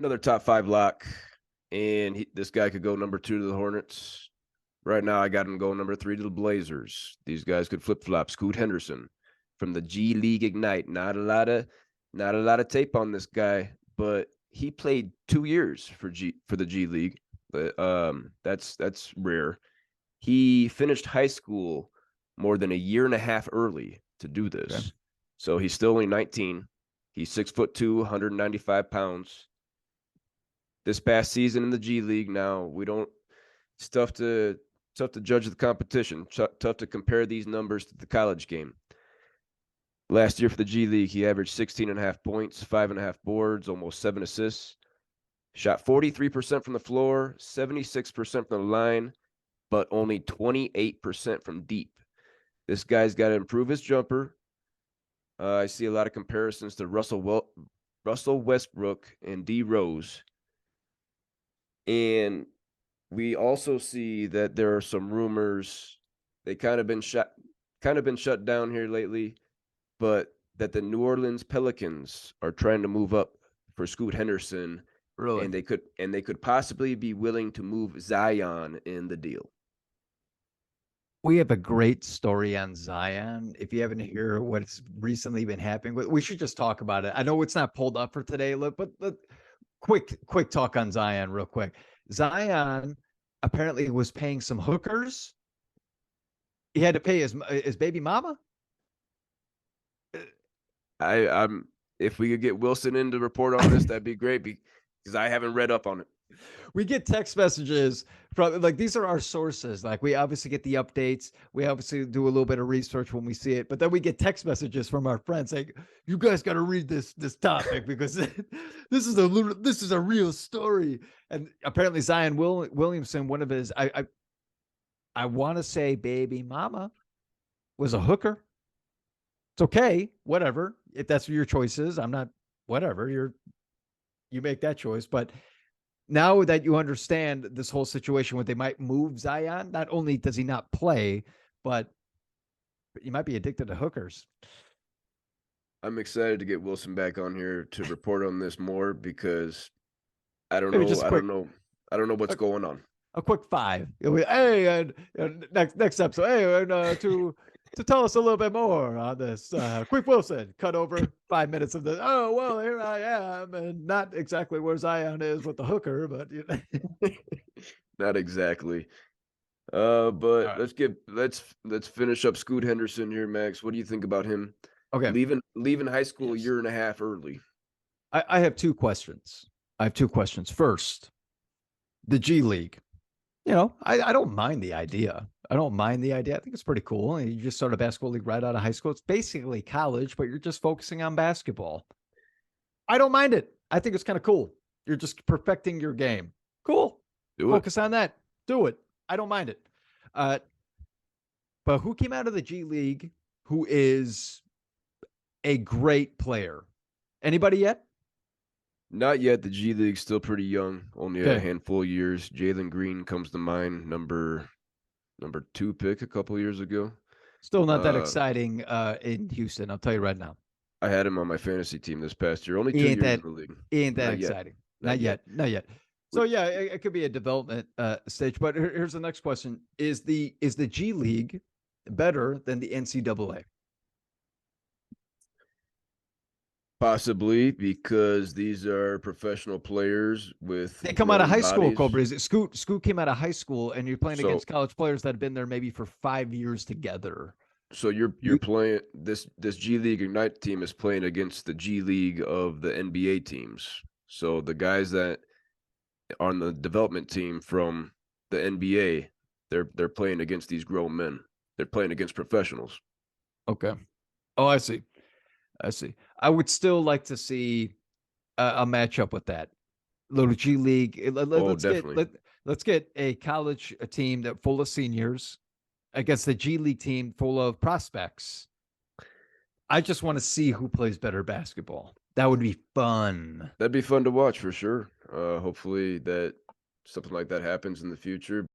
another top 5 lock, and this guy could go number 2 to the Hornets. Right now, I got him going number 3 to the Blazers. These guys could flip flop. Scoot Henderson from the G League Ignite. Not a lot of tape on this guy, but he played 2 years for the G League. But that's rare. He finished high school more than a year and a half early to do this. Okay. So he's still only 19. He's 6'2", 195 pounds. This past season in the G League, now it's tough to judge the competition. Tough to compare these numbers to the college game. Last year for the G League, he averaged 16.5 points, 5.5 boards, almost 7 assists. Shot 43% from the floor, 76% from the line, but only 28% from deep. This guy's got to improve his jumper. I see a lot of comparisons to Russell Westbrook and D Rose. And we also see that there are some rumors. They kind of been shut down here lately, but that the New Orleans Pelicans are trying to move up for Scoot Henderson. Really? And they could possibly be willing to move Zion in the deal. We have a great story on Zion. If you haven't heard what's recently been happening, we should just talk about it. I know it's not pulled up for today, but quick talk on Zion real quick. Zion apparently was paying some hookers. He had to pay his baby mama. I'm if we could get Wilson in to report on this, that'd be great because I haven't read up on it. We get text messages from these are our sources. Like we obviously get the updates. We obviously do a little bit of research when we see it, but then we get text messages from our friends saying, "You guys got to read this topic because this is a real story." And apparently Zion Williamson, one of his, I want to say baby mama was a hooker. It's okay, whatever. If that's your choice is, I'm not. Whatever, you make that choice, but. Now that you understand this whole situation where they might move Zion, not only does he not play, but he might be addicted to hookers. I'm excited to get Wilson back on here to report on this more because I don't Maybe know. just I don't know what's going on. A quick 5. Hey, next episode. Hey, and to tell us a little bit more on this, quick Wilson, cut over 5 minutes of this. Oh, well, here I am, and not exactly where Zion is with the hooker, but Not exactly. But right. let's finish up Scoot Henderson here, Max. What do you think about him? Okay. Leaving high school a year and a half early. I have 2 questions. First, the G League. I don't mind the idea. I think it's pretty cool. You just start a basketball league right out of high school. It's basically college, but you're just focusing on basketball. I don't mind it. I think it's kind of cool. You're just perfecting your game. Cool. Focus on that. Do it. I don't mind it. But who came out of the G League who is a great player? Anybody yet? Not yet. The G League's still pretty young, only a handful of years. Jalen Green comes to mind, number 2 pick a couple years ago. Still not that exciting in Houston, I'll tell you right now. I had him on my fantasy team this past year. Only 2 years in the league. He ain't that exciting. Not yet. So yeah, it could be a development stage. But here's the next question: Is the G League better than the NCAA? Possibly, because these are professional players with. They come out of high school, Cobra. Is it Scoot came out of high school, and you're playing against college players that have been there maybe for 5 years together. So you're playing this G League Ignite team is playing against the G League of the NBA teams. So the guys that are on the development team from the NBA, they're playing against these grown men. They're playing against professionals. Okay. Oh, I see. I would still like to see a matchup with that little G League. Let's get a college team that full of seniors against the G League team full of prospects. I just want to see who plays better basketball. That would be fun. That'd be fun to watch for sure. Hopefully that something like that happens in the future.